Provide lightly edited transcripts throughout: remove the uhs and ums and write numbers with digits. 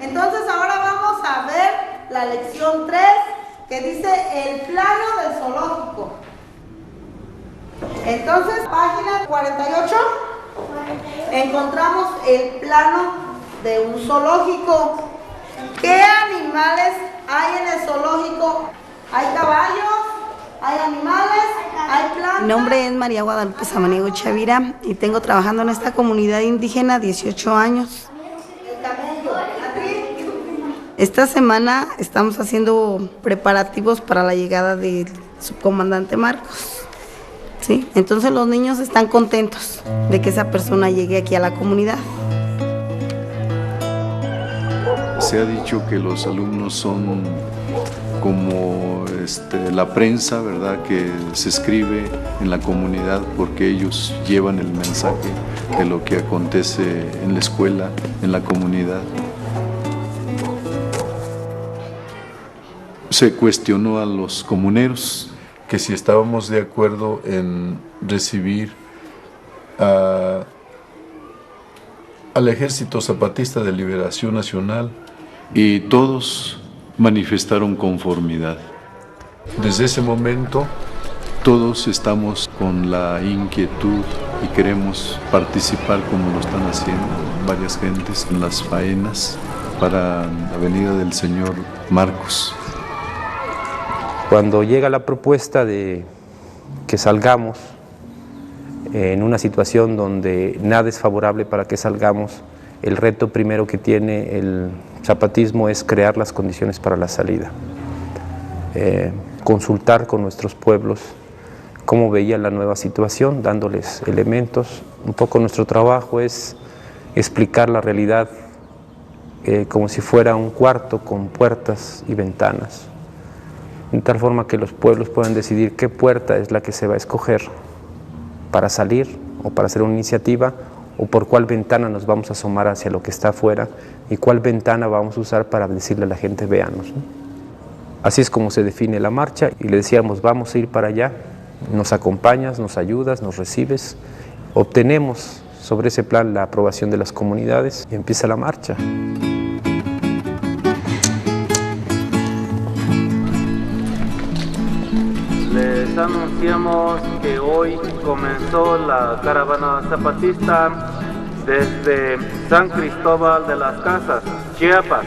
Entonces ahora vamos a ver la lección 3 que dice el plano del zoológico. Entonces, página 48, encontramos el plano de un zoológico. ¿Qué animales hay en el zoológico? ¿Hay caballos? ¿Hay animales? ¿Hay plantas? Mi nombre es María Guadalupe Samaniego Chavira y tengo trabajando en esta comunidad indígena 18 años. El camello. ¿A ti? Esta semana estamos haciendo preparativos para la llegada del subcomandante Marcos. ¿Sí? Entonces los niños están contentos de que esa persona llegue aquí a la comunidad. Se ha dicho que los alumnos son como la prensa, ¿verdad?, que se escribe en la comunidad porque ellos llevan el mensaje de lo que acontece en la escuela, en la comunidad. Se cuestionó a los comuneros que si estábamos de acuerdo en recibir al Ejército Zapatista de Liberación Nacional, y todos manifestaron conformidad. Desde ese momento todos estamos con la inquietud y queremos participar como lo están haciendo varias gentes en las faenas para la venida del señor Marcos. Cuando llega la propuesta de que salgamos en una situación donde nada es favorable para que salgamos, el reto primero que tiene el zapatismo es crear las condiciones para la salida. Consultar con nuestros pueblos cómo veían la nueva situación, dándoles elementos. Un poco nuestro trabajo es explicar la realidad como si fuera un cuarto con puertas y ventanas, de tal forma que los pueblos puedan decidir qué puerta es la que se va a escoger para salir o para hacer una iniciativa, o por cuál ventana nos vamos a asomar hacia lo que está afuera y cuál ventana vamos a usar para decirle a la gente, véanos, ¿no? Así es como se define la marcha y le decíamos, vamos a ir para allá, nos acompañas, nos ayudas, nos recibes, obtenemos sobre ese plan la aprobación de las comunidades y empieza la marcha. Les anunciamos que hoy comenzó la caravana zapatista desde San Cristóbal de las Casas, Chiapas,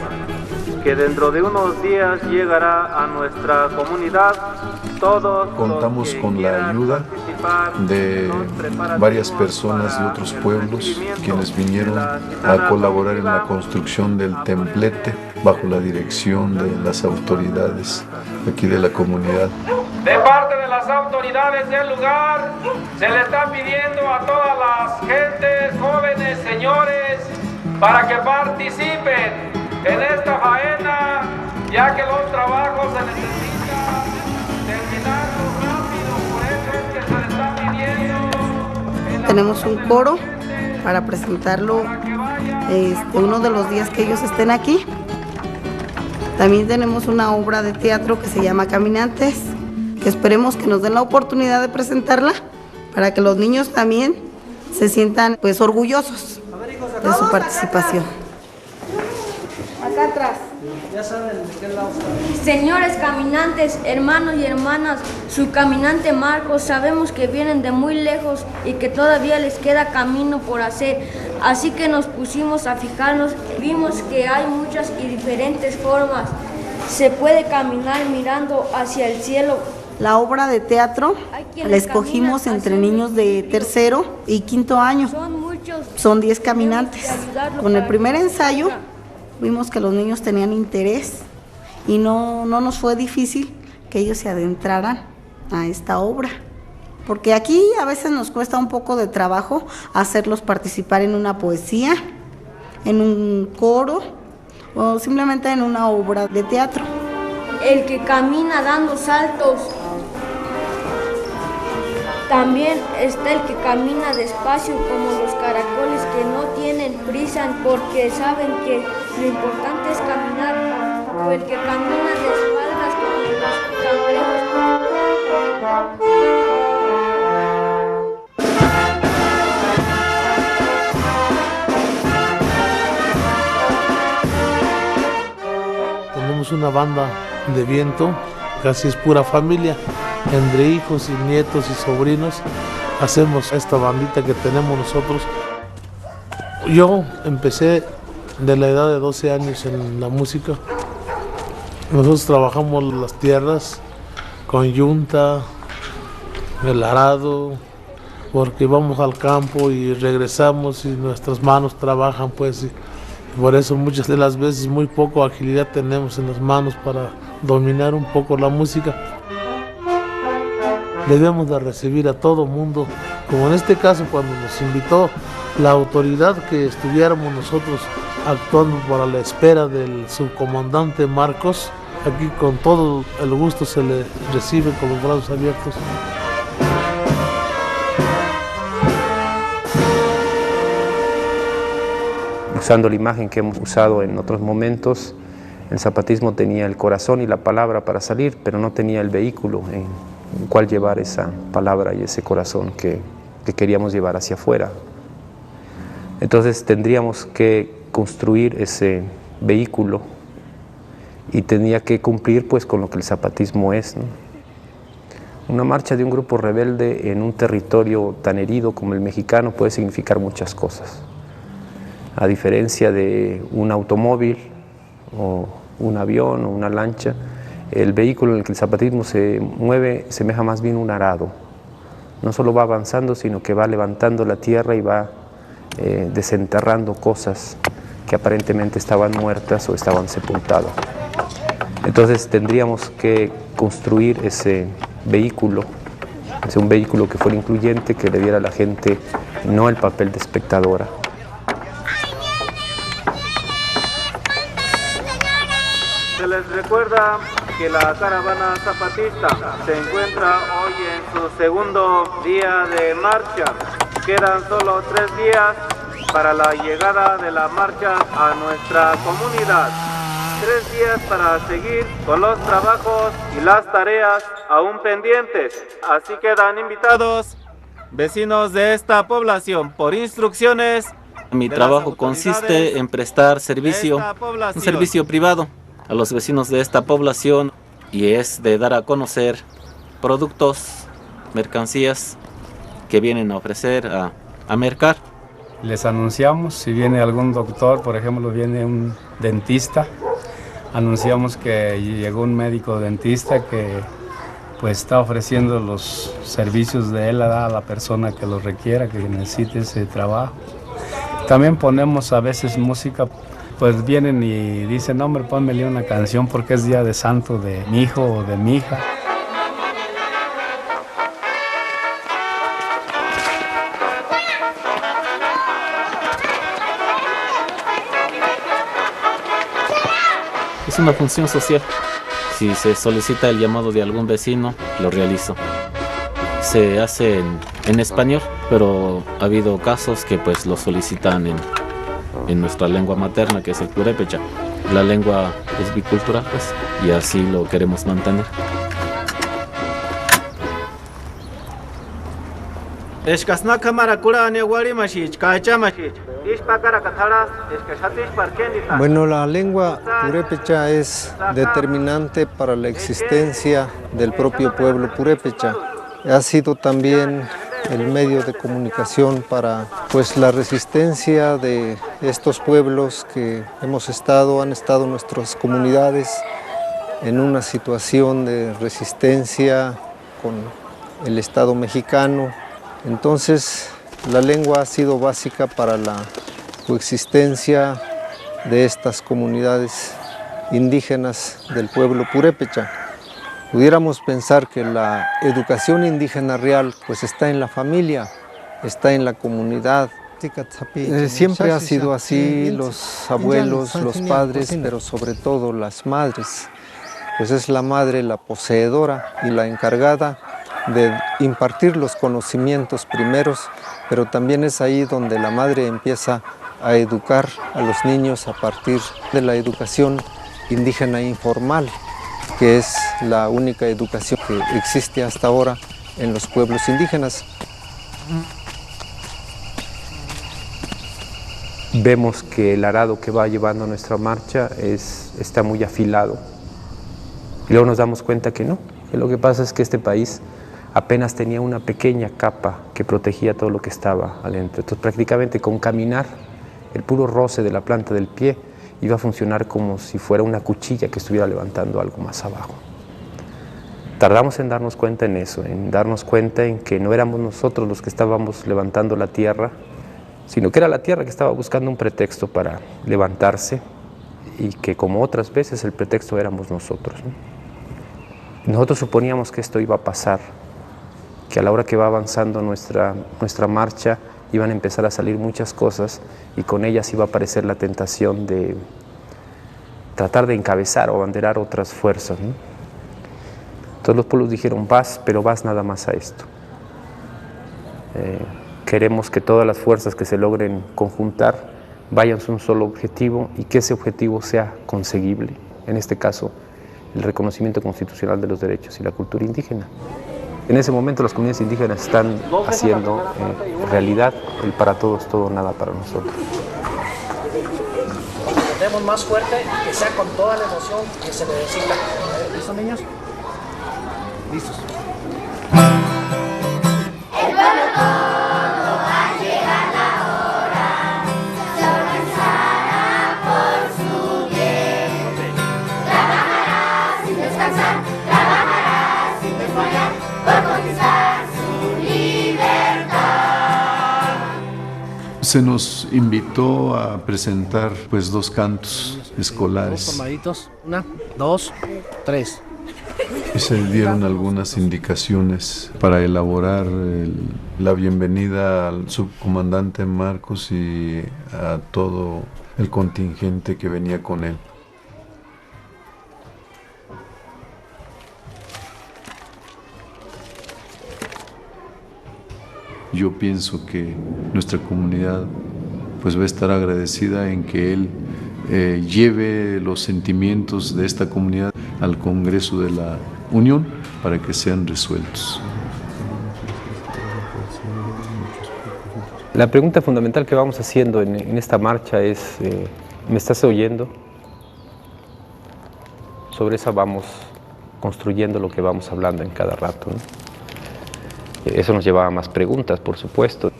que dentro de unos días llegará a nuestra comunidad. Todos contamos con la ayuda de varias personas de otros pueblos quienes vinieron a colaborar en la construcción del templete bajo la dirección de las autoridades aquí de la comunidad. De parte de las autoridades del lugar, se le está pidiendo a todas las gentes, jóvenes, señores, para que participen en esta faena, ya que los trabajos se necesitan terminarlos rápido, por eso es que se le está pidiendo. Tenemos un coro para presentarlo uno de los días que ellos estén aquí. También tenemos una obra de teatro que se llama Caminantes, que esperemos que nos den la oportunidad de presentarla para que los niños también se sientan pues orgullosos de su participación. Acá atrás. Señores caminantes, hermanos y hermanas, su caminante Marcos, sabemos que vienen de muy lejos y que todavía les queda camino por hacer, así que nos pusimos a fijarnos, vimos que hay muchas y diferentes formas. Se puede caminar mirando hacia el cielo. La obra de teatro la escogimos entre niños de tercero y quinto año. Son 10 caminantes. Con el primer ensayo vimos que los niños tenían interés y no nos fue difícil que ellos se adentraran a esta obra. Porque aquí a veces nos cuesta un poco de trabajo hacerlos participar en una poesía, en un coro o simplemente en una obra de teatro. El que camina dando saltos. También está el que camina despacio como los caracoles que no tienen prisa porque saben que lo importante es caminar, o el que camina de espaldas como los cangrejos. tenemos una banda de viento, casi es pura familia, entre hijos y nietos y sobrinos, hacemos esta bandita que tenemos nosotros. Yo empecé de la edad de 12 años en la música. Nosotros trabajamos las tierras con yunta, el arado, porque vamos al campo y regresamos y nuestras manos trabajan, pues, y por eso muchas de las veces muy poco agilidad tenemos en las manos para dominar un poco la música. Debemos de recibir a todo mundo, como en este caso cuando nos invitó la autoridad que estuviéramos nosotros actuando para la espera del subcomandante Marcos. Aquí con todo el gusto se le recibe con los brazos abiertos. Usando la imagen que hemos usado en otros momentos, el zapatismo tenía el corazón y la palabra para salir, pero no tenía el vehículo en el cual llevar esa palabra y ese corazón que queríamos llevar hacia afuera. Entonces tendríamos que construir ese vehículo y tenía que cumplir pues con lo que el zapatismo es, ¿no? Una marcha de un grupo rebelde en un territorio tan herido como el mexicano puede significar muchas cosas. A diferencia de un automóvil o un avión o una lancha, el vehículo en el que el zapatismo se mueve semeja más bien un arado. No solo va avanzando, sino que va levantando la tierra y va desenterrando cosas que aparentemente estaban muertas o estaban sepultadas. Entonces tendríamos que construir ese vehículo, un vehículo que fuera incluyente, que le diera a la gente no el papel de espectadora. Se les recuerda que la caravana zapatista se encuentra hoy en su segundo día de marcha. Quedan solo 3 días para la llegada de la marcha a nuestra comunidad. 3 días para seguir con los trabajos y las tareas aún pendientes. Así quedan invitados vecinos de esta población por instrucciones. Mi trabajo consiste en prestar servicio, un servicio privado a los vecinos de esta población, y es de dar a conocer productos, mercancías que vienen a ofrecer a mercar. Les anunciamos si viene algún doctor, por ejemplo, viene un dentista, anunciamos que llegó un médico dentista que pues está ofreciendo los servicios de él a la persona que lo requiera, que necesite ese trabajo. También ponemos a veces música, pues vienen y dicen, hombre, pónmele una canción porque es día de santo de mi hijo o de mi hija. Es una función social. Si se solicita el llamado de algún vecino, lo realizo. Se hace en español, pero ha habido casos que pues lo solicitan en nuestra lengua materna, que es el purépecha. La lengua es bicultural, pues, y así lo queremos mantener. Bueno, la lengua purépecha es determinante para la existencia del propio pueblo purépecha. Ha sido también el medio de comunicación para pues la resistencia de estos pueblos que han estado nuestras comunidades en una situación de resistencia con el Estado mexicano. Entonces, la lengua ha sido básica para la coexistencia de estas comunidades indígenas del pueblo purépecha. Pudiéramos pensar que la educación indígena real pues está en la familia, está en la comunidad. Siempre ha sido así, los abuelos, los padres, pero sobre todo las madres. Pues es la madre la poseedora y la encargada de impartir los conocimientos primeros, pero también es ahí donde la madre empieza a educar a los niños a partir de la educación indígena informal, que es la única educación que existe hasta ahora en los pueblos indígenas. Vemos que el arado que va llevando nuestra marcha está muy afilado. Y luego nos damos cuenta que no, que lo que pasa es que este país apenas tenía una pequeña capa que protegía todo lo que estaba adentro. Entonces prácticamente con caminar, el puro roce de la planta del pie iba a funcionar como si fuera una cuchilla que estuviera levantando algo más abajo. Tardamos en darnos cuenta en eso, en darnos cuenta en que no éramos nosotros los que estábamos levantando la tierra, sino que era la tierra que estaba buscando un pretexto para levantarse y que como otras veces el pretexto éramos nosotros, ¿no? Nosotros suponíamos que esto iba a pasar, que a la hora que va avanzando nuestra marcha iban a empezar a salir muchas cosas y con ellas iba a aparecer la tentación de tratar de encabezar o abanderar otras fuerzas, ¿no? Todos los pueblos dijeron, vas, pero vas nada más a esto. Queremos que todas las fuerzas que se logren conjuntar vayan a un solo objetivo y que ese objetivo sea conseguible. En este caso, el reconocimiento constitucional de los derechos y la cultura indígena. En ese momento las comunidades indígenas están haciendo realidad el para todos, todo, nada para nosotros. Demos más fuerte, que sea con toda la emoción que se necesita. ¿Listos, niños? Listos. El pueblo todo va a llegar la hora, se organizará por su bien. Trabajará sin descansar, trabajará sin desmayar, por conquistar su libertad. Se nos invitó a presentar pues 2 cantos escolares. Todos formaditos. 1, 2, 3. Y se dieron algunas indicaciones para elaborar la bienvenida al subcomandante Marcos y a todo el contingente que venía con él. Yo pienso que nuestra comunidad pues va a estar agradecida en que él lleve los sentimientos de esta comunidad al Congreso de la Unión para que sean resueltos. La pregunta fundamental que vamos haciendo en esta marcha es, ¿me estás oyendo? Sobre esa vamos construyendo lo que vamos hablando en cada rato, ¿no? Eso nos llevaba a más preguntas, por supuesto,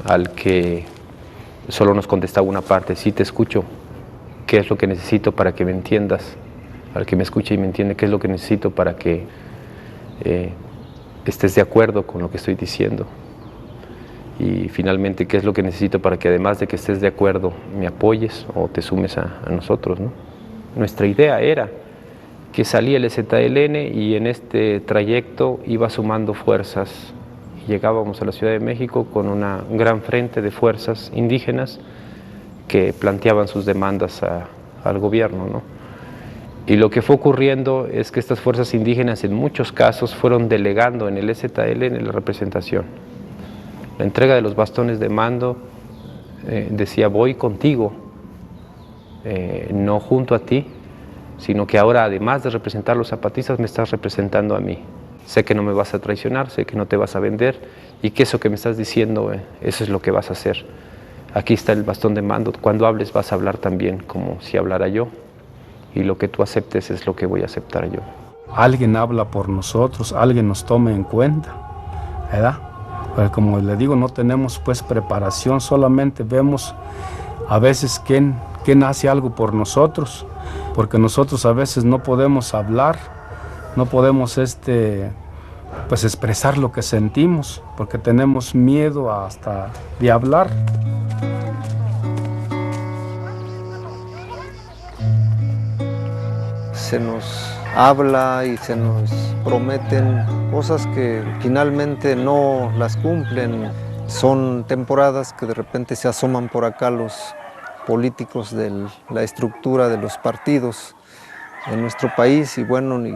al que solo nos contestaba una parte, sí te escucho, ¿qué es lo que necesito para que me entiendas? Al que me escuche y me entiende, ¿qué es lo que necesito para que estés de acuerdo con lo que estoy diciendo? Y finalmente, ¿qué es lo que necesito para que además de que estés de acuerdo, me apoyes o te sumes a nosotros, ¿no? Nuestra idea era que salía el EZLN y en este trayecto iba sumando fuerzas. Llegábamos a la Ciudad de México con un gran frente de fuerzas indígenas que planteaban sus demandas al gobierno, ¿no? Y lo que fue ocurriendo es que estas fuerzas indígenas en muchos casos fueron delegando en el EZLN la representación. La entrega de los bastones de mando decía voy contigo, no junto a ti, sino que ahora además de representar a los zapatistas me estás representando a mí. Sé que no me vas a traicionar, sé que no te vas a vender y que eso que me estás diciendo, eso es lo que vas a hacer. Aquí está el bastón de mando, cuando hables vas a hablar también como si hablara yo y lo que tú aceptes es lo que voy a aceptar yo. Alguien habla por nosotros, alguien nos tome en cuenta, ¿verdad? Pero como le digo, no tenemos pues preparación, solamente vemos a veces quién hace algo por nosotros, porque nosotros a veces no podemos hablar, no podemos pues expresar lo que sentimos, porque tenemos miedo hasta de hablar. Se nos habla y se nos prometen cosas que finalmente no las cumplen. Son temporadas que de repente se asoman por acá los políticos de la estructura de los partidos en nuestro país y bueno, y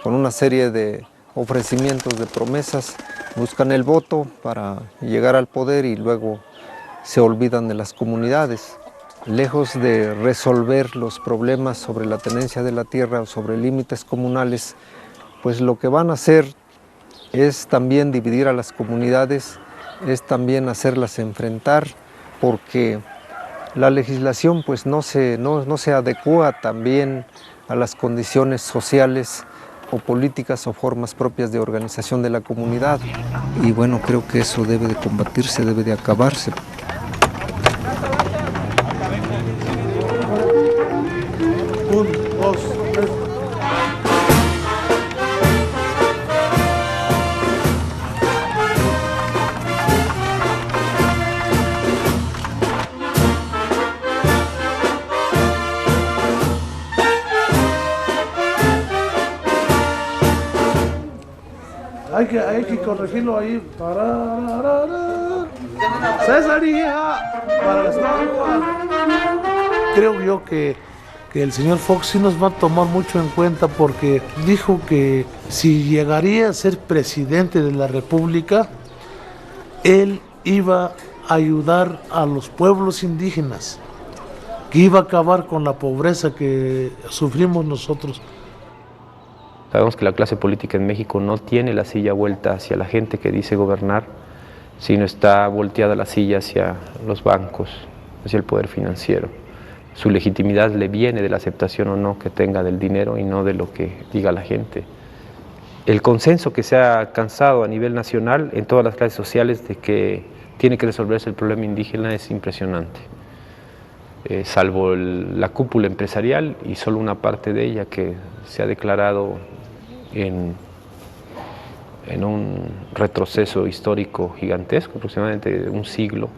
con una serie de ofrecimientos, de promesas, buscan el voto para llegar al poder y luego se olvidan de las comunidades. Lejos de resolver los problemas sobre la tenencia de la tierra o sobre límites comunales, pues lo que van a hacer es también dividir a las comunidades, es también hacerlas enfrentar, porque la legislación pues no se adecua también a las condiciones sociales o políticas o formas propias de organización de la comunidad. Y bueno, creo que eso debe de combatirse, debe de acabarse. Un, dos, tres. Hay que corregirlo ahí. Cesaría para las aguas. Creo yo que el señor Fox sí nos va a tomar mucho en cuenta, porque dijo que si llegaría a ser presidente de la República, él iba a ayudar a los pueblos indígenas, que iba a acabar con la pobreza que sufrimos nosotros. Sabemos que la clase política en México no tiene la silla vuelta hacia la gente que dice gobernar, sino está volteada la silla hacia los bancos, hacia el poder financiero. Su legitimidad le viene de la aceptación o no que tenga del dinero y no de lo que diga la gente. El consenso que se ha alcanzado a nivel nacional en todas las clases sociales de que tiene que resolverse el problema indígena es impresionante. Salvo la cúpula empresarial y solo una parte de ella que se ha declarado en un retroceso histórico gigantesco, aproximadamente un siglo,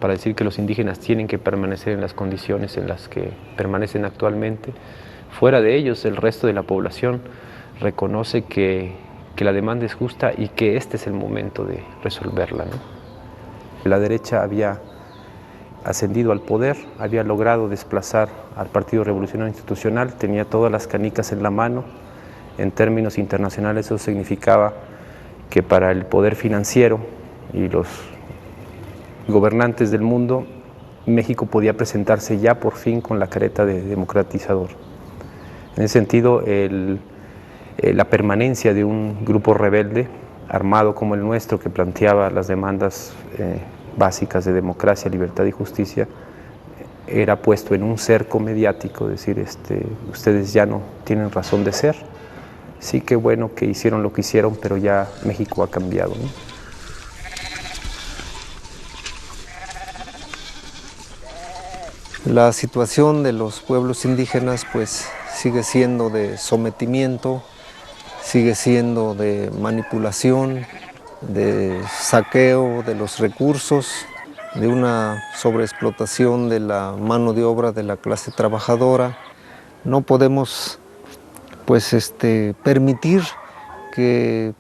para decir que los indígenas tienen que permanecer en las condiciones en las que permanecen actualmente. Fuera de ellos, el resto de la población reconoce que la demanda es justa y que este es el momento de resolverla, ¿no? La derecha había ascendido al poder, había logrado desplazar al Partido Revolucionario Institucional, tenía todas las canicas en la mano. En términos internacionales eso significaba que para el poder financiero y los gobernantes del mundo, México podía presentarse ya por fin con la careta de democratizador. En ese sentido, la permanencia de un grupo rebelde, armado como el nuestro, que planteaba las demandas básicas de democracia, libertad y justicia, era puesto en un cerco mediático, decir, ustedes ya no tienen razón de ser. Sí, qué bueno que hicieron lo que hicieron, pero ya México ha cambiado, ¿no? La situación de los pueblos indígenas pues sigue siendo de sometimiento, sigue siendo de manipulación, de saqueo de los recursos, de una sobreexplotación de la mano de obra de la clase trabajadora. No podemos pues permitir que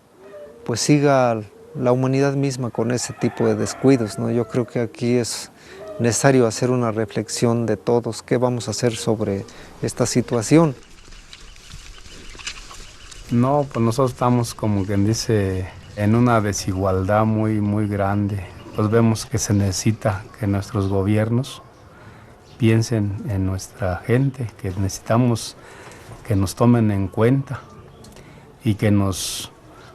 pues siga la humanidad misma con ese tipo de descuidos, ¿no? Yo creo que aquí es necesario hacer una reflexión de todos, qué vamos a hacer sobre esta situación. No, pues nosotros estamos, como quien dice, en una desigualdad muy grande. Pues vemos que se necesita que nuestros gobiernos piensen en nuestra gente, que necesitamos que nos tomen en cuenta y que nos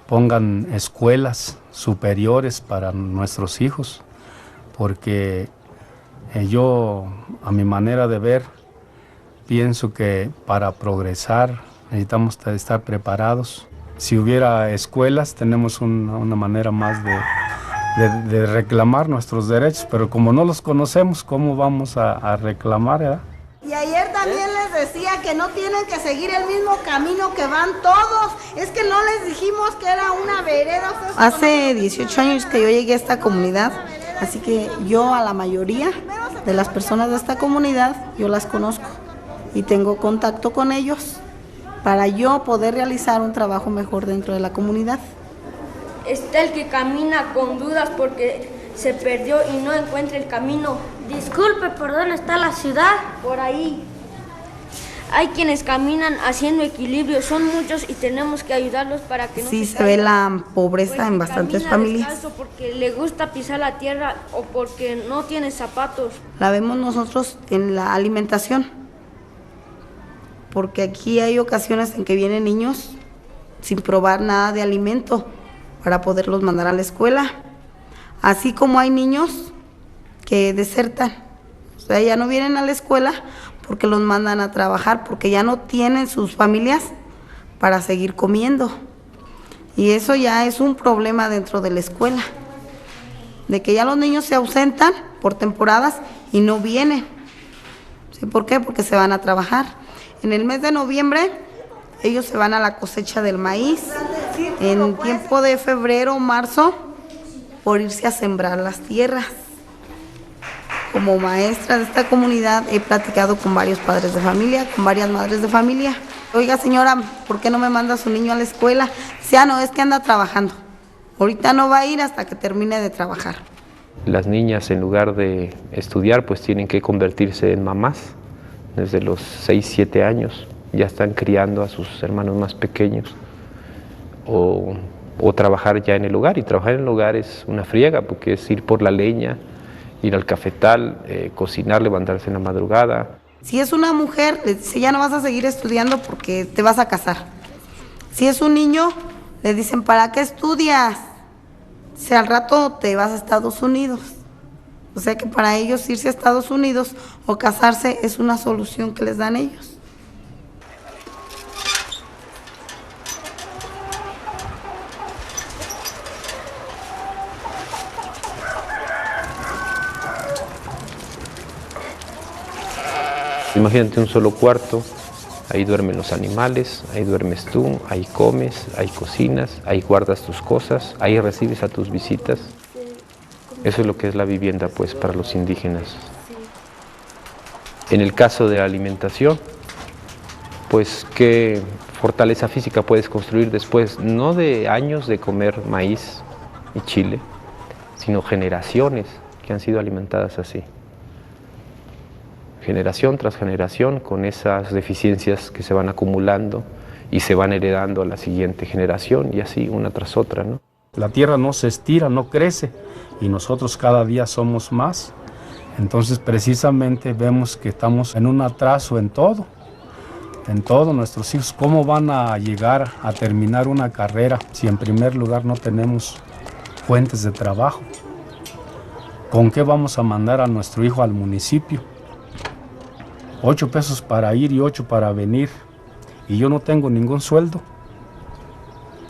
pongan escuelas superiores para nuestros hijos, porque yo, a mi manera de ver, pienso que para progresar necesitamos estar preparados. Si hubiera escuelas, tenemos una manera más de reclamar nuestros derechos, pero como no los conocemos, ¿cómo vamos a reclamar, verdad? Y ayer también les decía que no tienen que seguir el mismo camino que van todos. Es que no les dijimos que era una vereda. Hace 18 años que yo llegué a esta comunidad, así que yo a la mayoría de las personas de esta comunidad, yo las conozco y tengo contacto con ellos para yo poder realizar un trabajo mejor dentro de la comunidad. Está el que camina con dudas porque se perdió y no encuentra el camino. Disculpe, ¿por dónde está la ciudad? Por ahí. Hay quienes caminan haciendo equilibrio, son muchos y tenemos que ayudarlos para que no sí se ve la pobreza en bastantes familias. Descalzo porque le gusta pisar la tierra o porque no tiene zapatos. La vemos nosotros en la alimentación, porque aquí hay ocasiones en que vienen niños sin probar nada de alimento para poderlos mandar a la escuela, así como hay niños que desertan, o sea, ya no vienen a la escuela porque los mandan a trabajar, porque ya no tienen sus familias para seguir comiendo. Y eso ya es un problema dentro de la escuela, de que ya los niños se ausentan por temporadas y no vienen. ¿Sí? ¿Por qué? Porque se van a trabajar. En el mes de noviembre ellos se van a la cosecha del maíz, en tiempo de febrero o marzo, por irse a sembrar las tierras. Como maestra de esta comunidad he platicado con varios padres de familia, con varias madres de familia. Oiga señora, ¿por qué no me manda a su niño a la escuela? No, es que anda trabajando. Ahorita no va a ir hasta que termine de trabajar. Las niñas, en lugar de estudiar, pues tienen que convertirse en mamás. Desde los 6, 7 años ya están criando a sus hermanos más pequeños. O trabajar ya en el hogar. Y trabajar en el hogar es una friega, porque es ir por la leña, ir al cafetal, cocinar, levantarse en la madrugada. Si es una mujer, le dice, ya no vas a seguir estudiando porque te vas a casar. Si es un niño, le dicen, ¿para qué estudias? Si al rato te vas a Estados Unidos. O sea que para ellos irse a Estados Unidos o casarse es una solución que les dan ellos. Imagínate un solo cuarto, ahí duermen los animales, ahí duermes tú, ahí comes, ahí cocinas, ahí guardas tus cosas, ahí recibes a tus visitas. Eso es lo que es la vivienda, pues, para los indígenas. En el caso de la alimentación, pues, ¿qué fortaleza física puedes construir después? No de años de comer maíz y chile, sino generaciones que han sido alimentadas así. Generación tras generación, con esas deficiencias que se van acumulando y se van heredando a la siguiente generación, y así una tras otra, ¿no? La tierra no se estira, no crece, y nosotros cada día somos más. Entonces, precisamente vemos que estamos en un atraso en todo. Nuestros hijos, ¿cómo van a llegar a terminar una carrera si en primer lugar no tenemos fuentes de trabajo? ¿Con qué vamos a mandar a nuestro hijo al municipio? 8 pesos para ir y 8 para venir, y yo no tengo ningún sueldo.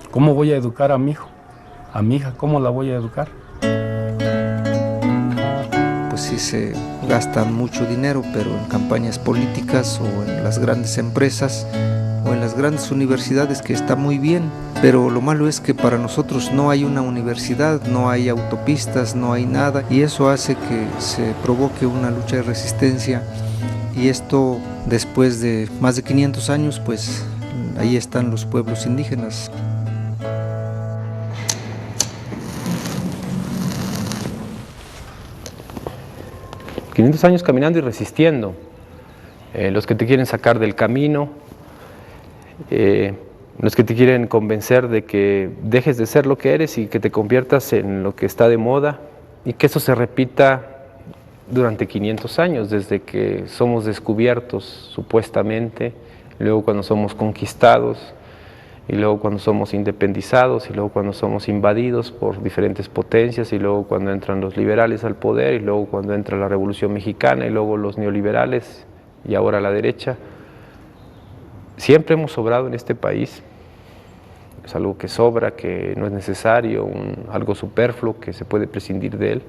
¿Cómo voy a educar a mi hijo? A mi hija, ¿cómo la voy a educar? Pues sí se gasta mucho dinero, pero en campañas políticas o en las grandes empresas o en las grandes universidades, que está muy bien, pero lo malo es que para nosotros no hay una universidad, no hay autopistas, no hay nada, y eso hace que se provoque una lucha de resistencia. Y esto, después de más de 500 años, pues ahí están los pueblos indígenas. ...500 años caminando y resistiendo. Los que te quieren sacar del camino, los que te quieren convencer de que dejes de ser lo que eres y que te conviertas en lo que está de moda, y que eso se repita durante 500 años, desde que somos descubiertos supuestamente, luego cuando somos conquistados, y luego cuando somos independizados, y luego cuando somos invadidos por diferentes potencias, y luego cuando entran los liberales al poder, y luego cuando entra la Revolución Mexicana, y luego los neoliberales, y ahora la derecha. Siempre hemos sobrado en este país. Es algo que sobra, que no es necesario, algo superfluo, que se puede prescindir de él.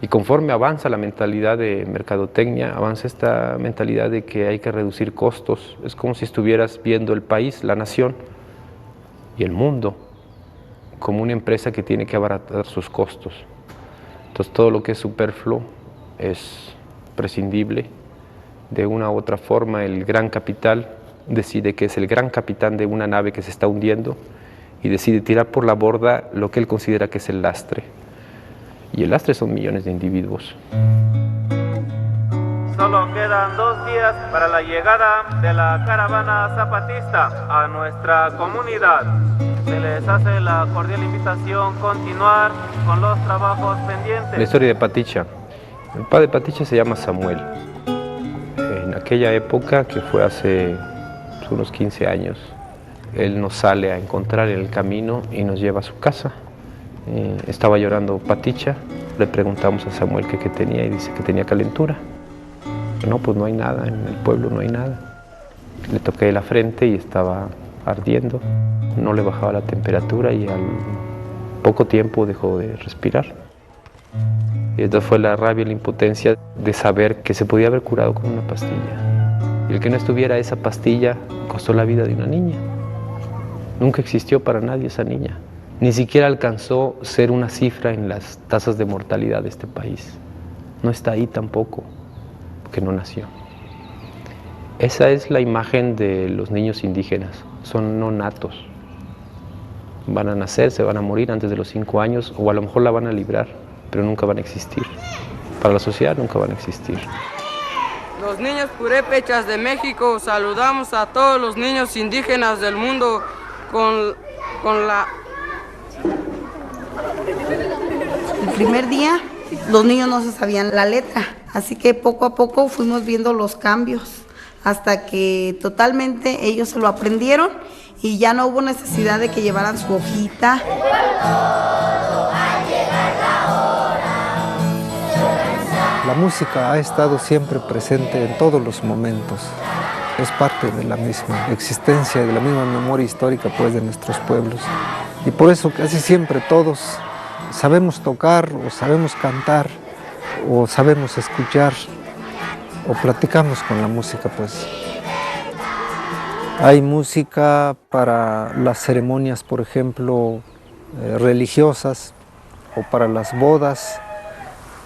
Y conforme avanza la mentalidad de mercadotecnia, avanza esta mentalidad de que hay que reducir costos. Es como si estuvieras viendo el país, la nación y el mundo como una empresa que tiene que abaratar sus costos. Entonces todo lo que es superfluo es prescindible. De una u otra forma el gran capital decide que es el gran capitán de una nave que se está hundiendo y decide tirar por la borda lo que él considera que es el lastre. Y el lastre son millones de individuos. Solo quedan 2 días para la llegada de la caravana zapatista a nuestra comunidad. Se les hace la cordial invitación a continuar con los trabajos pendientes. La historia de Paticha. El padre de Paticha se llama Samuel. En aquella época, que fue hace unos 15 años, él nos sale a encontrar en el camino y nos lleva a su casa. Estaba llorando Paticha, le preguntamos a Samuel qué tenía y dice que tenía calentura. No, pues no hay nada, en el pueblo no hay nada. Le toqué la frente y estaba ardiendo, no le bajaba la temperatura y al poco tiempo dejó de respirar. Y esta fue la rabia y la impotencia de saber que se podía haber curado con una pastilla. Y el que no estuviera esa pastilla costó la vida de una niña. Nunca existió para nadie esa niña. Ni siquiera alcanzó ser una cifra en las tasas de mortalidad de este país. No está ahí tampoco, porque no nació. Esa es la imagen de los niños indígenas. Son no natos. Van a nacer, se van a morir antes de los 5 años, o a lo mejor la van a librar, pero nunca van a existir. Para la sociedad nunca van a existir. Los niños purépechas de México saludamos a todos los niños indígenas del mundo con la... El primer día los niños no se sabían la letra, así que poco a poco fuimos viendo los cambios, hasta que totalmente ellos se lo aprendieron y ya no hubo necesidad de que llevaran su hojita. La música ha estado siempre presente en todos los momentos. Es parte de la misma existencia y de la misma memoria histórica, pues, de nuestros pueblos. Y por eso casi siempre todos sabemos tocar, o sabemos cantar, o sabemos escuchar, o platicamos con la música, pues. Hay música para las ceremonias, por ejemplo, religiosas, o para las bodas,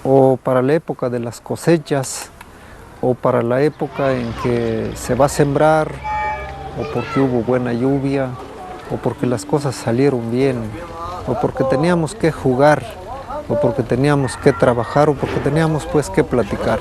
o para la época de las cosechas, o para la época en que se va a sembrar, o porque hubo buena lluvia, o porque las cosas salieron bien, o porque teníamos que jugar, o porque teníamos que trabajar, o porque teníamos pues que platicar.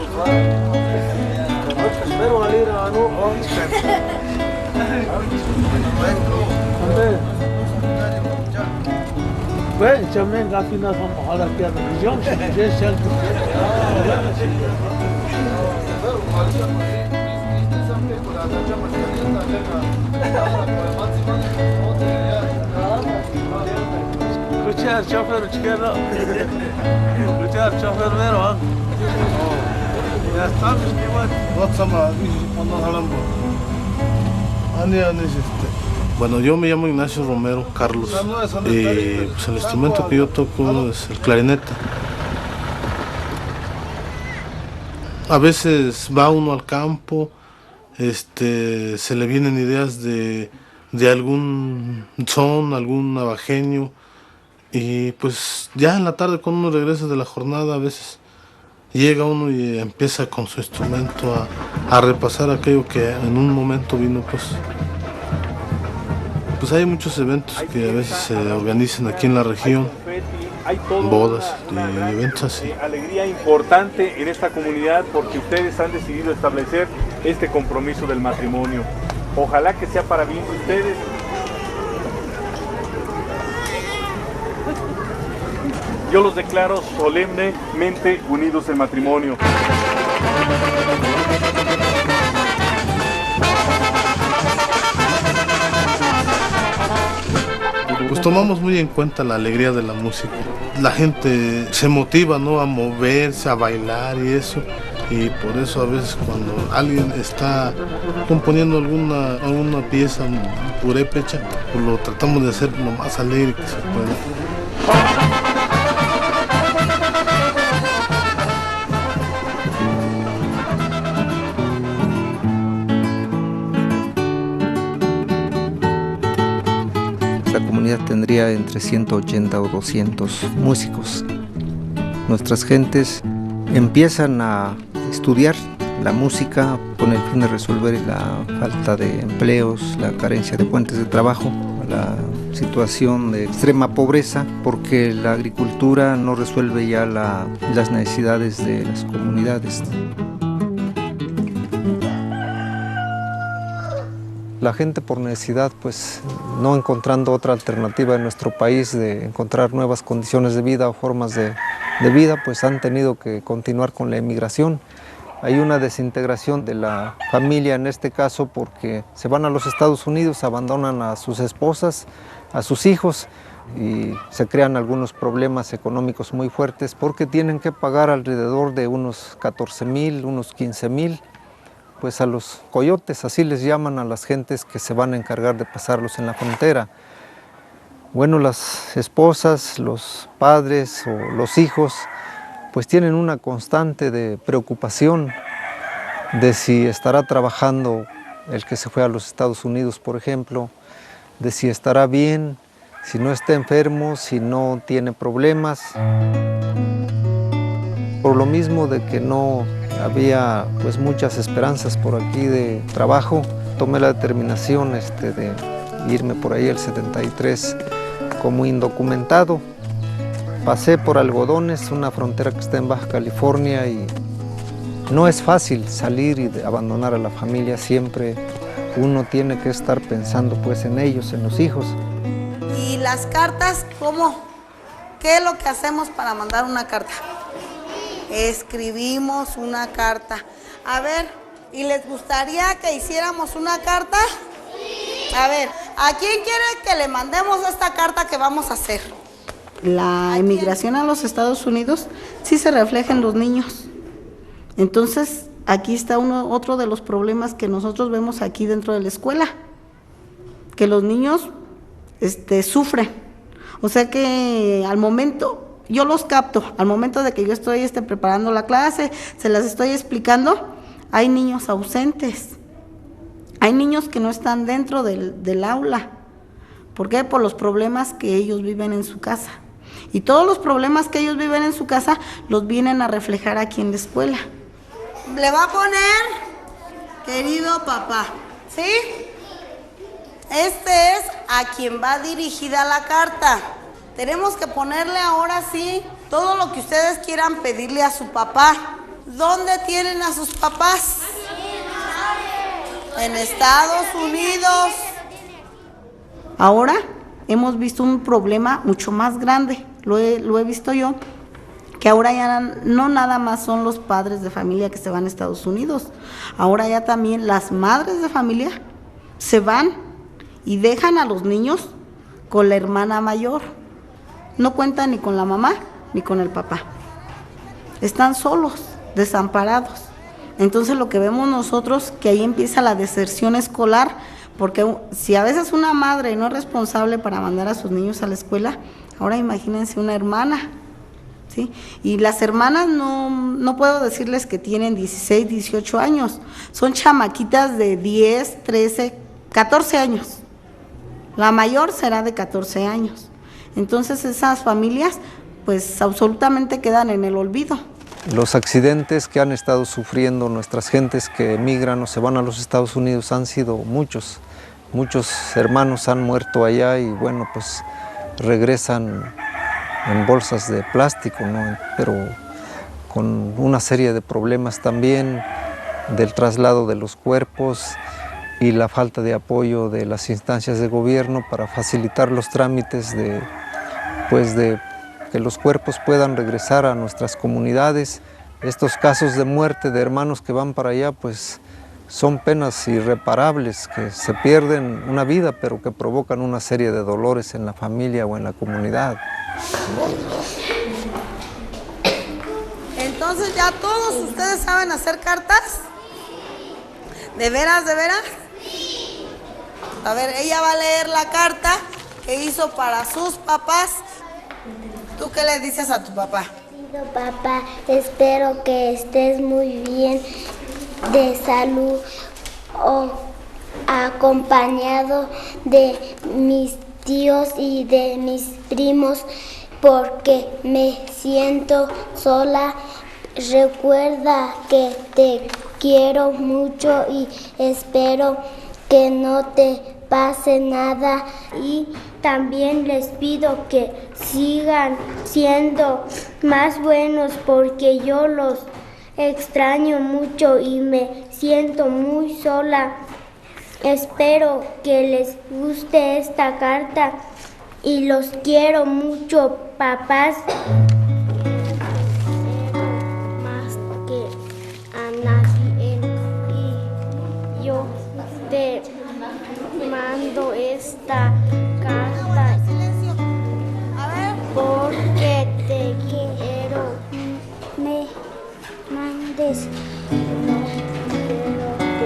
Bueno, yo me llamo Ignacio Romero Carlos. Pues el instrumento que yo toco es el clarinete. A veces va uno al campo, se le vienen ideas de algún son, algún navajeño, y pues ya en la tarde cuando uno regresa de la jornada a veces llega uno y empieza con su instrumento a repasar aquello que en un momento vino. Pues hay muchos eventos que a veces se organizan aquí en la región, bodas y eventos así. Alegría importante en esta comunidad porque ustedes han decidido establecer este compromiso del matrimonio. Ojalá que sea para bien de ustedes. Yo los declaro solemnemente unidos en matrimonio. Pues tomamos muy en cuenta la alegría de la música. La gente se motiva, ¿no?, a moverse, a bailar y eso. Y por eso a veces cuando alguien está componiendo alguna pieza purépecha, pues lo tratamos de hacer lo más alegre que se pueda. La comunidad tendría entre 180 o 200 músicos. Nuestras gentes empiezan a estudiar la música con el fin de resolver la falta de empleos, la carencia de fuentes de trabajo, la situación de extrema pobreza, porque la agricultura no resuelve ya las necesidades de las comunidades. La gente por necesidad, pues no encontrando otra alternativa en nuestro país de encontrar nuevas condiciones de vida o formas de vida, pues han tenido que continuar con la emigración. Hay una desintegración de la familia en este caso porque se van a los Estados Unidos, abandonan a sus esposas, a sus hijos y se crean algunos problemas económicos muy fuertes porque tienen que pagar alrededor de unos 14,000, unos 15,000 pues a los coyotes, así les llaman a las gentes que se van a encargar de pasarlos en la frontera. Bueno, las esposas, los padres o los hijos, pues tienen una constante de preocupación de si estará trabajando el que se fue a los Estados Unidos, por ejemplo, de si estará bien, si no está enfermo, si no tiene problemas. Por lo mismo de que no había pues muchas esperanzas por aquí de trabajo, tomé la determinación de irme por ahí el 73 como indocumentado. Pasé por Algodones, una frontera que está en Baja California, y no es fácil salir y abandonar a la familia. Siempre uno tiene que estar pensando pues en ellos, en los hijos. ¿Y las cartas cómo? ¿Qué es lo que hacemos para mandar una carta? Escribimos una carta. A ver, ¿y les gustaría que hiciéramos una carta? Sí. A ver, ¿a quién quiere que le mandemos esta carta que vamos a hacer? La emigración a los Estados Unidos sí se refleja en los niños. Entonces, aquí está otro de los problemas que nosotros vemos aquí dentro de la escuela, que los niños sufren. O sea que al momento, yo los capto, al momento de que yo estoy preparando la clase, se las estoy explicando, hay niños ausentes, hay niños que no están dentro del aula. ¿Por qué? Por los problemas que ellos viven en su casa. Y todos los problemas que ellos viven en su casa los vienen a reflejar aquí en la escuela. Le va a poner, querido papá, ¿sí? Este es a quien va dirigida la carta. Tenemos que ponerle ahora sí todo lo que ustedes quieran pedirle a su papá. ¿Dónde tienen a sus papás? En Estados Unidos. Ahora hemos visto un problema mucho más grande, lo he visto yo, que ahora ya no nada más son los padres de familia que se van a Estados Unidos, ahora ya también las madres de familia se van y dejan a los niños con la hermana mayor. No cuentan ni con la mamá ni con el papá. Están solos, desamparados. Entonces lo que vemos nosotros, que ahí empieza la deserción escolar, porque si a veces una madre no es responsable para mandar a sus niños a la escuela, ahora imagínense una hermana, ¿sí? Y las hermanas no puedo decirles que tienen 16, 18 años, son chamaquitas de 10, 13, 14 años. La mayor será de 14 años. Entonces esas familias pues absolutamente quedan en el olvido. Los accidentes que han estado sufriendo nuestras gentes que emigran o se van a los Estados Unidos han sido muchos. Muchos hermanos han muerto allá y bueno, pues regresan en bolsas de plástico, ¿no? Pero con una serie de problemas también del traslado de los cuerpos y la falta de apoyo de las instancias de gobierno para facilitar los trámites de que los cuerpos puedan regresar a nuestras comunidades. Estos casos de muerte de hermanos que van para allá, pues son penas irreparables, que se pierden una vida, pero que provocan una serie de dolores en la familia o en la comunidad. Entonces, ¿ya todos ustedes saben hacer cartas? ¿De veras, de veras? A ver, ella va a leer la carta que hizo para sus papás. ¿Tú qué le dices a tu papá? Papá, espero que estés muy bien de salud o acompañado de mis tíos y de mis primos porque me siento sola. Recuerda que te quiero mucho y espero que no te pase nada, y también les pido que sigan siendo más buenos porque yo los extraño mucho y me siento muy sola. Espero que les guste esta carta y los quiero mucho, papás. Más que a nadie, y yo te mando esta carta porque te quiero. Me mandes, no quiero.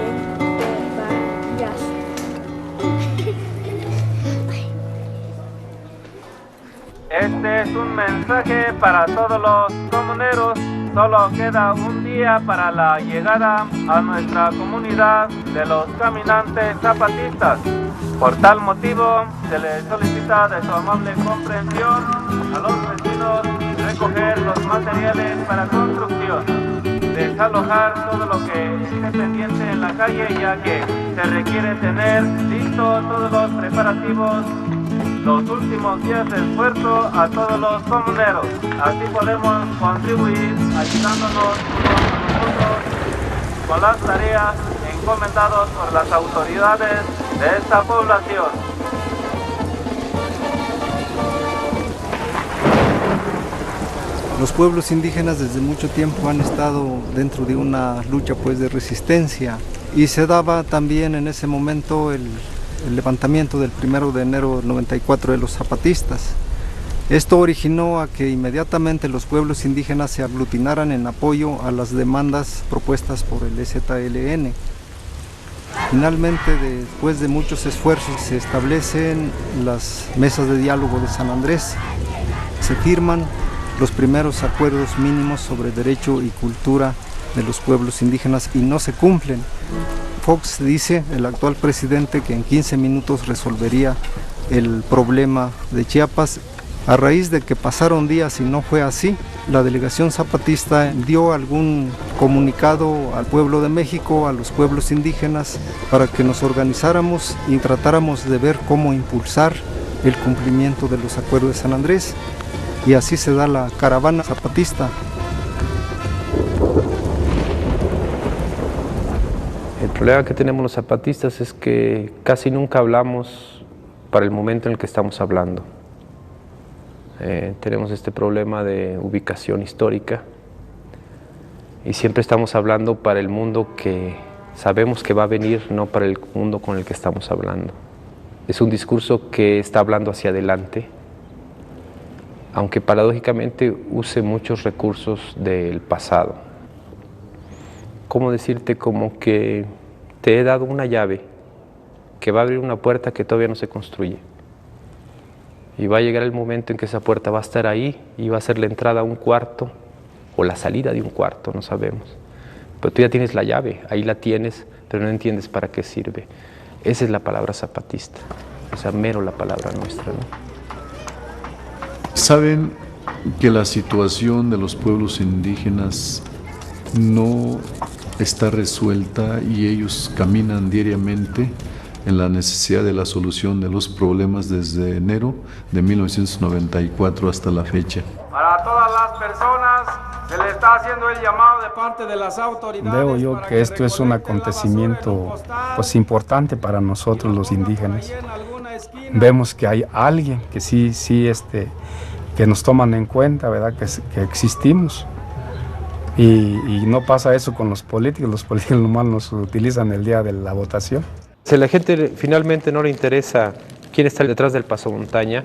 para todos los comuneros, solo queda un día para la llegada a nuestra comunidad de los caminantes zapatistas. Por tal motivo, se les solicita de su amable comprensión a los vecinos recoger los materiales para construcción, desalojar todo lo que esté pendiente en la calle, ya que se requiere tener listos todos los preparativos los últimos días de esfuerzo a todos los comuneros. Así podemos contribuir ayudándonos unos a nosotros con las tareas encomendadas por las autoridades de esta población. Los pueblos indígenas desde mucho tiempo han estado dentro de una lucha pues de resistencia, y se daba también en ese momento el levantamiento del 1 de enero del 94 de los zapatistas. Esto originó a que inmediatamente los pueblos indígenas se aglutinaran en apoyo a las demandas propuestas por el EZLN. Finalmente, después de muchos esfuerzos, se establecen las mesas de diálogo de San Andrés. Se firman los primeros acuerdos mínimos sobre derecho y cultura de los pueblos indígenas y no se cumplen. Fox dice, el actual presidente, que en 15 minutos resolvería el problema de Chiapas. A raíz de que pasaron días y no fue así, la delegación zapatista dio algún comunicado al pueblo de México, a los pueblos indígenas, para que nos organizáramos y tratáramos de ver cómo impulsar el cumplimiento de los acuerdos de San Andrés. Y así se da la caravana zapatista. El problema que tenemos los zapatistas es que casi nunca hablamos para el momento en el que estamos hablando. Tenemos este problema de ubicación histórica y siempre estamos hablando para el mundo que sabemos que va a venir, no para el mundo con el que estamos hablando. Es un discurso que está hablando hacia adelante, aunque paradójicamente use muchos recursos del pasado. ¿Cómo decirte? Como que te he dado una llave que va a abrir una puerta que todavía no se construye. Y va a llegar el momento en que esa puerta va a estar ahí y va a ser la entrada a un cuarto o la salida de un cuarto, no sabemos. Pero tú ya tienes la llave, ahí la tienes, pero no entiendes para qué sirve. Esa es la palabra zapatista, o sea, mero la palabra nuestra, ¿no? Saben que la situación de los pueblos indígenas no está resuelta y ellos caminan diariamente en la necesidad de la solución de los problemas desde enero de 1994 hasta la fecha. Para todas las personas se le está haciendo el llamado de parte de las autoridades. Veo yo que esto es un acontecimiento pues importante para nosotros los indígenas. Vemos que hay alguien que sí que nos toman en cuenta, ¿verdad? Que existimos. Y no pasa eso con los políticos nomás nos utilizan el día de la votación. Si a la gente finalmente no le interesa quién está detrás del pasamontaña,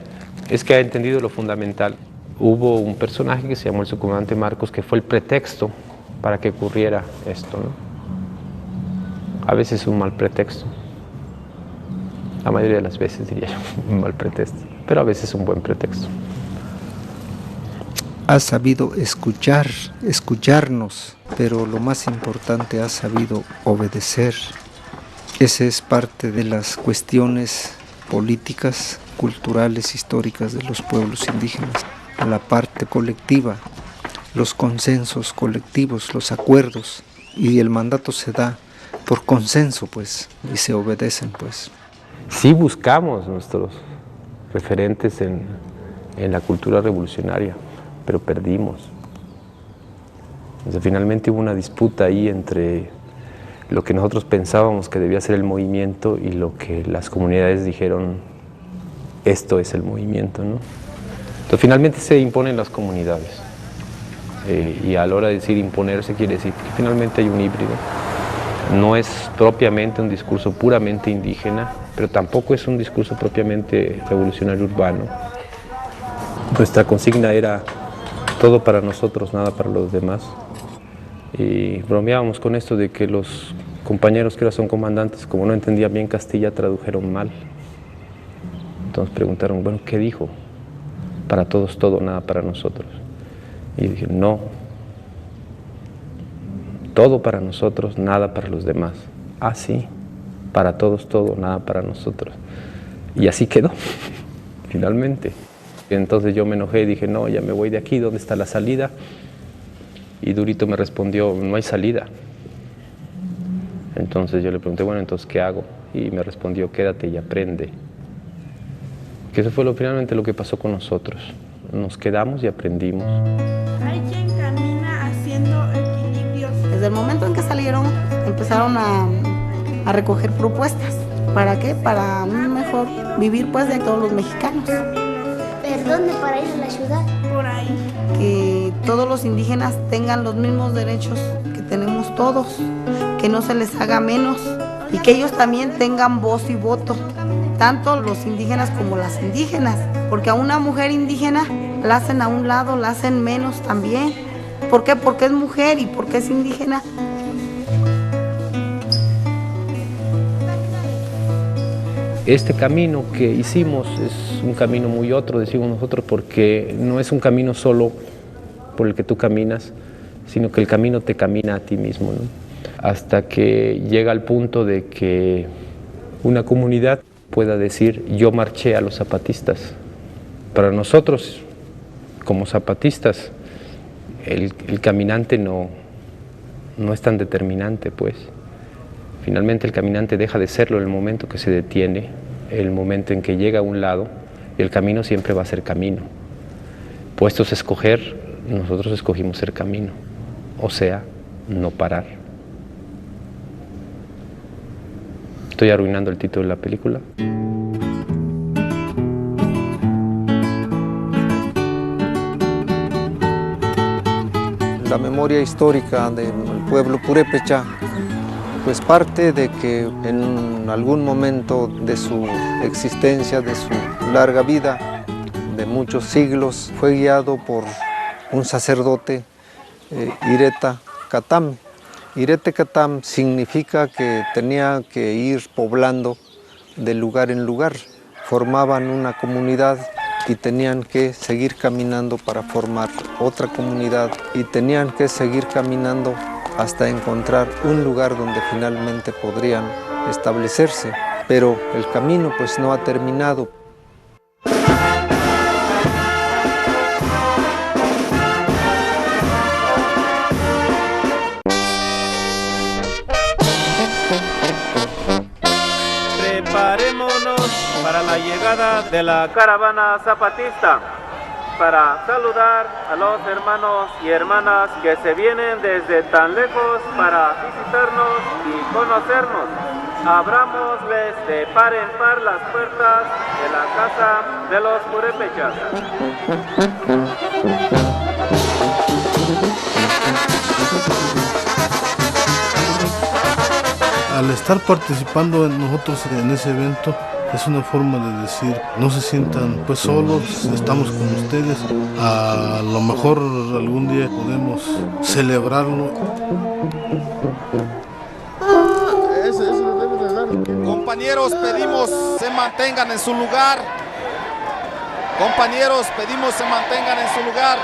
es que ha entendido lo fundamental. Hubo un personaje que se llamó el subcomandante Marcos, que fue el pretexto para que ocurriera esto, ¿no? A veces es un mal pretexto. La mayoría de las veces diría yo, un mal pretexto, pero a veces es un buen pretexto. Ha sabido escucharnos, pero lo más importante, ha sabido obedecer. Esa es parte de las cuestiones políticas, culturales, históricas de los pueblos indígenas. La parte colectiva, los consensos colectivos, los acuerdos, y el mandato se da por consenso, pues, y se obedecen, pues. Sí buscamos nuestros referentes en la cultura revolucionaria, pero perdimos. O sea, finalmente hubo una disputa ahí entre lo que nosotros pensábamos que debía ser el movimiento y lo que las comunidades dijeron, esto es el movimiento, ¿no? Entonces finalmente se imponen las comunidades. Y a la hora de decir imponerse quiere decir que finalmente hay un híbrido. No es propiamente un discurso puramente indígena, pero tampoco es un discurso propiamente revolucionario urbano. Nuestra consigna era todo para nosotros, nada para los demás. Y bromeábamos con esto de que los compañeros que ahora son comandantes, como no entendían bien Castilla, tradujeron mal. Entonces preguntaron, bueno, ¿qué dijo? Para todos todo, nada para nosotros. Y dije, no, todo para nosotros, nada para los demás. Ah, sí, para todos todo, nada para nosotros. Y así quedó, finalmente. Entonces yo me enojé y dije, no, ya me voy de aquí, ¿dónde está la salida? Y Durito me respondió, no hay salida. Entonces yo le pregunté, bueno, entonces ¿qué hago? Y me respondió, quédate y aprende. Que eso fue finalmente lo que pasó con nosotros. Nos quedamos y aprendimos. Hay quien camina haciendo equilibrios. Desde el momento en que salieron, empezaron a recoger propuestas. ¿Para qué? Para un mejor vivir pues de todos los mexicanos. ¿Pero dónde para ir a la ciudad? Por ahí. Que todos los indígenas tengan los mismos derechos que tenemos todos, que no se les haga menos y que ellos también tengan voz y voto, tanto los indígenas como las indígenas, porque a una mujer indígena la hacen a un lado, la hacen menos también. ¿Por qué? Porque es mujer y porque es indígena. Este camino que hicimos es un camino muy otro, decimos nosotros, porque no es un camino solo por el que tú caminas, sino que el camino te camina a ti mismo, ¿no? Hasta que llega al punto de que una comunidad pueda decir, yo marché a los zapatistas. Para nosotros, como zapatistas, el caminante no es tan determinante, pues. Finalmente el caminante deja de serlo en el momento que se detiene, el momento en que llega a un lado, y el camino siempre va a ser camino. Puestos a escoger, nosotros escogimos ser camino, o sea, no parar. ¿Estoy arruinando el título de la película? La memoria histórica del pueblo purépecha pues parte de que en algún momento de su existencia, de su larga vida, de muchos siglos, fue guiado por un sacerdote, Ireta Catam. Irete Catam significa que tenía que ir poblando de lugar en lugar. Formaban una comunidad y tenían que seguir caminando para formar otra comunidad y tenían que seguir caminando hasta encontrar un lugar donde finalmente podrían establecerse. Pero el camino pues no ha terminado. Preparémonos para la llegada de la caravana zapatista, para saludar a los hermanos y hermanas que se vienen desde tan lejos para visitarnos y conocernos. Abrámosles de par en par las puertas de la casa de los purépechas. Al estar participando nosotros en ese evento, es una forma de decir, no se sientan pues solos, estamos con ustedes, a lo mejor algún día podemos celebrarlo. Compañeros, pedimos se mantengan en su lugar. Compañeros, pedimos se mantengan en su lugar.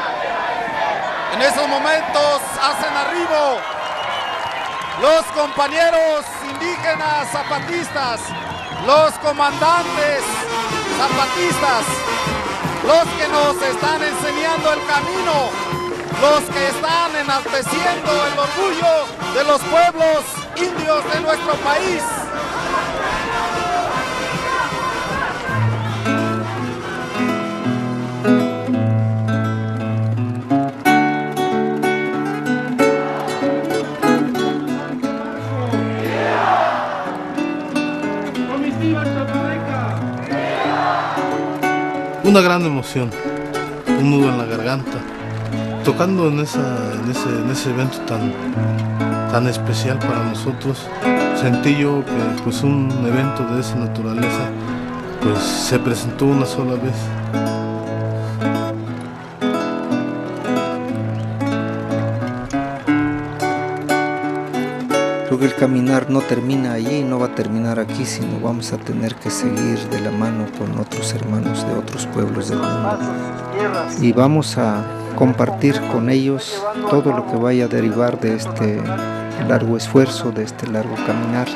En esos momentos hacen arribo los compañeros indígenas zapatistas, los comandantes zapatistas, los que nos están enseñando el camino, los que están enalteciendo el orgullo de los pueblos indios de nuestro país. Una gran emoción, un nudo en la garganta, tocando en ese evento tan especial para nosotros. Sentí yo que pues un evento de esa naturaleza pues se presentó una sola vez. Creo que el caminar no termina allí, no va a terminar aquí, sino vamos a tener que seguir de la mano con otros hermanos de otros pueblos del mundo. Y vamos a compartir con ellos todo lo que vaya a derivar de este largo esfuerzo, de este largo caminar.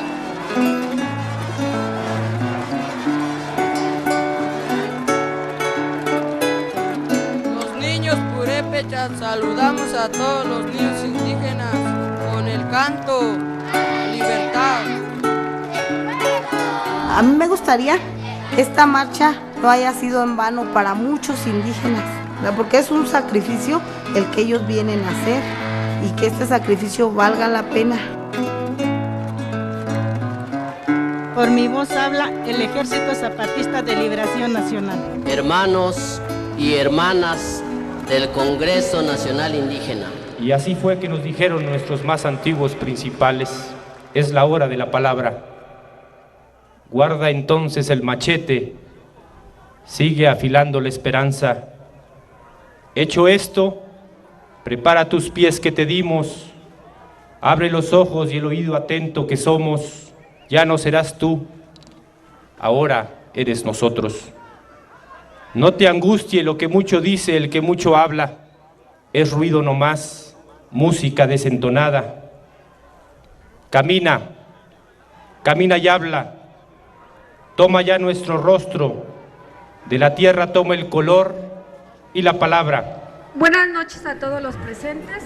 Los niños purépechas saludamos a todos los niños indígenas con el canto Libertad. A mí me gustaría que esta marcha no haya sido en vano para muchos indígenas, ¿verdad? Porque es un sacrificio el que ellos vienen a hacer y que este sacrificio valga la pena. Por mi voz habla el Ejército Zapatista de Liberación Nacional. Hermanos y hermanas del Congreso Nacional Indígena. Y así fue que nos dijeron nuestros más antiguos principales: es la hora de la palabra. Guarda entonces el machete, sigue afilando la esperanza. Hecho esto, prepara tus pies que te dimos, abre los ojos y el oído atento que somos. Ya no serás tú, ahora eres nosotros. No te angustie lo que mucho dice el que mucho habla, es ruido nomás, música desentonada. Camina, camina y habla, toma ya nuestro rostro, de la tierra toma el color y la palabra. Buenas noches a todos los presentes.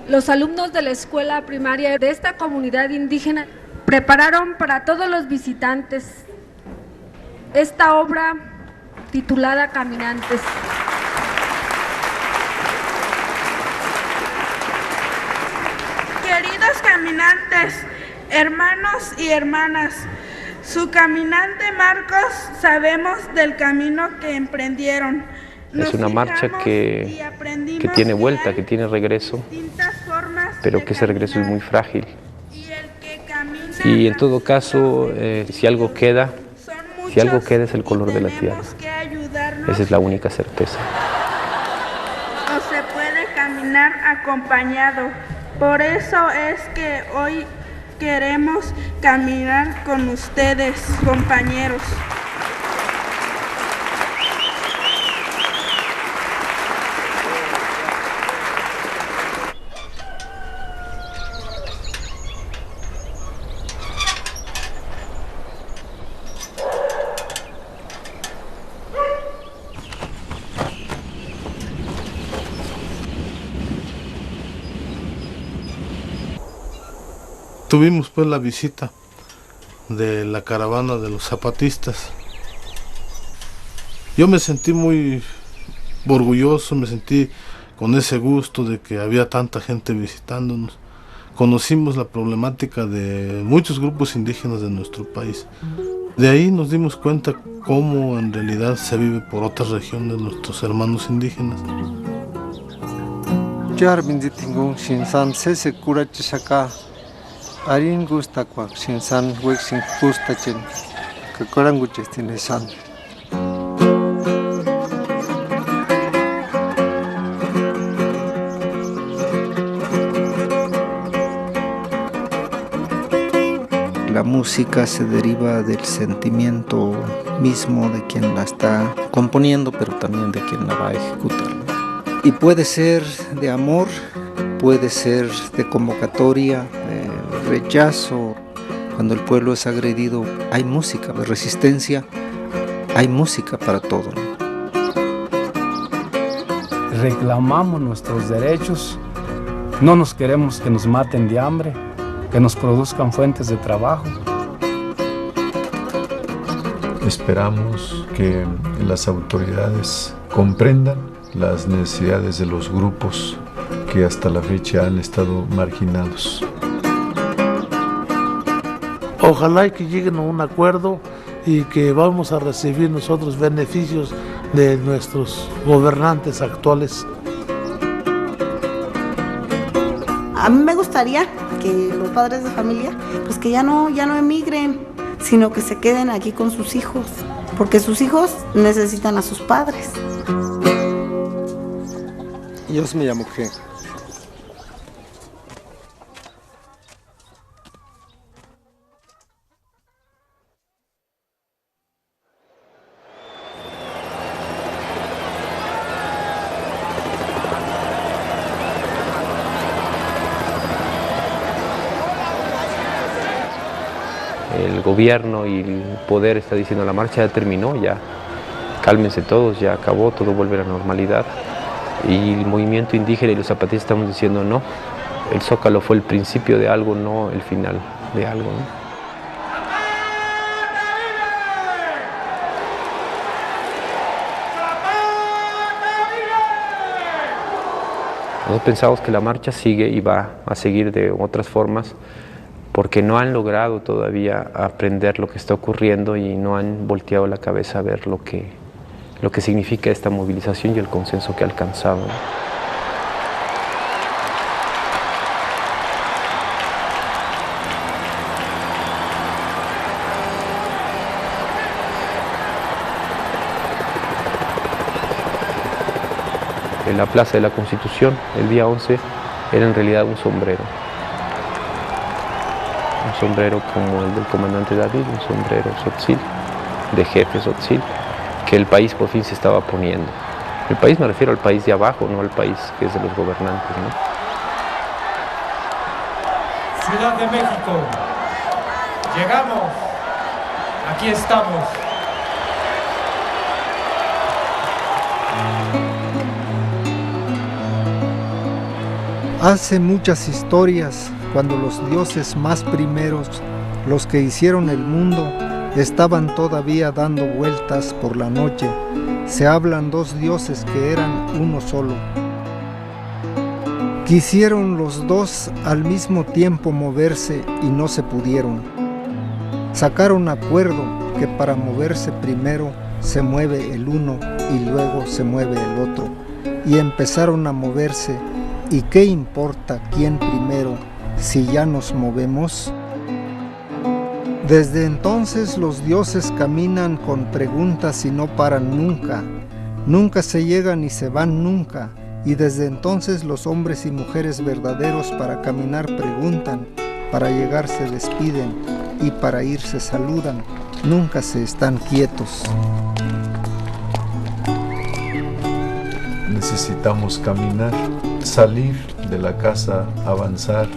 Los alumnos de la escuela primaria de esta comunidad indígena prepararon para todos los visitantes esta obra titulada Caminantes. Queridos caminantes, hermanos y hermanas, su caminante Marcos, sabemos del camino que emprendieron. Es una marcha que tiene vuelta, que tiene regreso, pero que ese regreso es muy frágil. Y en todo caso, si algo queda es el color de la tierra. Esa es la única certeza. No se puede caminar acompañado. Por eso es que hoy queremos caminar con ustedes, compañeros. Tuvimos pues la visita de la caravana de los zapatistas. Yo me sentí muy orgulloso, me sentí con ese gusto de que había tanta gente visitándonos. Conocimos la problemática de muchos grupos indígenas de nuestro país. De ahí nos dimos cuenta cómo en realidad se vive por otras regiones de nuestros hermanos indígenas. Arin gusta kwak shinsan wexin gusta chen que coranguches tiene san. La música se deriva del sentimiento mismo de quien la está componiendo, pero también de quien la va a ejecutar. Y puede ser de amor, puede ser de convocatoria, de rechazo. Cuando el pueblo es agredido, hay música de resistencia, hay música para todo. Reclamamos nuestros derechos, no nos queremos que nos maten de hambre, que nos produzcan fuentes de trabajo. Esperamos que las autoridades comprendan las necesidades de los grupos que hasta la fecha han estado marginados. Ojalá y que lleguen a un acuerdo y que vamos a recibir nosotros beneficios de nuestros gobernantes actuales. A mí me gustaría que los padres de familia, pues que ya no emigren, sino que se queden aquí con sus hijos, porque sus hijos necesitan a sus padres. Yo me llamo G. el gobierno y el poder está diciendo la marcha ya terminó, ya cálmense todos, ya acabó, todo vuelve a la normalidad. Y el movimiento indígena y los zapatistas estamos diciendo no, el Zócalo fue el principio de algo, no el final de algo, ¿no? Nosotros pensamos que la marcha sigue y va a seguir de otras formas porque no han logrado todavía aprender lo que está ocurriendo y no han volteado la cabeza a ver lo que significa esta movilización y el consenso que ha alcanzado, ¿no? En la Plaza de la Constitución, el día 11, era en realidad un sombrero como el del comandante David, un sombrero Tzotzil, de jefe Tzotzil, que el país por fin se estaba poniendo. El país me refiero al país de abajo, no al país que es de los gobernantes, ¿no? Ciudad de México, llegamos, aquí estamos. Hace muchas historias, cuando los dioses más primeros, los que hicieron el mundo, estaban todavía dando vueltas por la noche, se hablan dos dioses que eran uno solo. Quisieron los dos al mismo tiempo moverse y no se pudieron. Sacaron acuerdo que para moverse primero se mueve el uno y luego se mueve el otro, y empezaron a moverse. ¿Y qué importa quién primero si ya nos movemos? Desde entonces los dioses caminan con preguntas y no paran nunca. Nunca se llegan ni se van nunca. Y desde entonces los hombres y mujeres verdaderos para caminar preguntan, para llegar se despiden y para ir se saludan. Nunca se están quietos. Necesitamos caminar, salir de la casa, avanzar.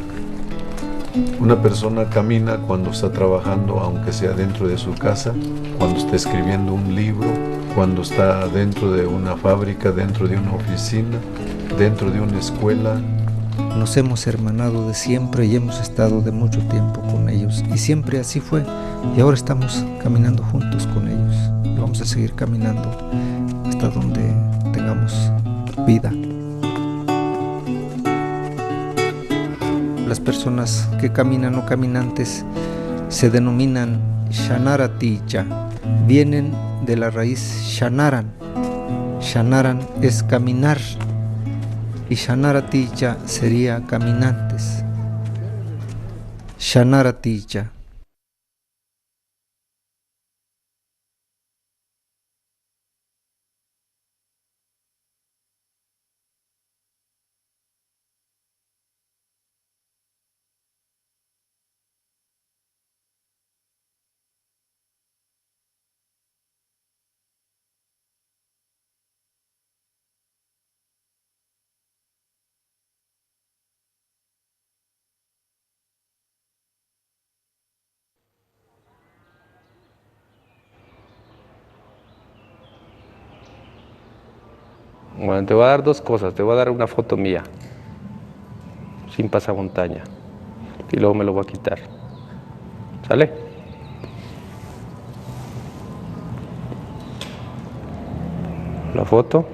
Una persona camina cuando está trabajando, aunque sea dentro de su casa, cuando está escribiendo un libro, cuando está dentro de una fábrica, dentro de una oficina, dentro de una escuela. Nos hemos hermanado de siempre y hemos estado de mucho tiempo con ellos. Y siempre así fue. Y ahora estamos caminando juntos con ellos. Y vamos a seguir caminando hasta donde tengamos vida. Las personas que caminan o caminantes se denominan Shanaratiya. Vienen de la raíz Shanaran. Shanaran es caminar y Shanaratiya sería caminantes. Shanaratiya. Bueno, te voy a dar dos cosas. Te voy a dar una foto mía, sin pasamontaña, y luego me lo voy a quitar. ¿Sale? La foto.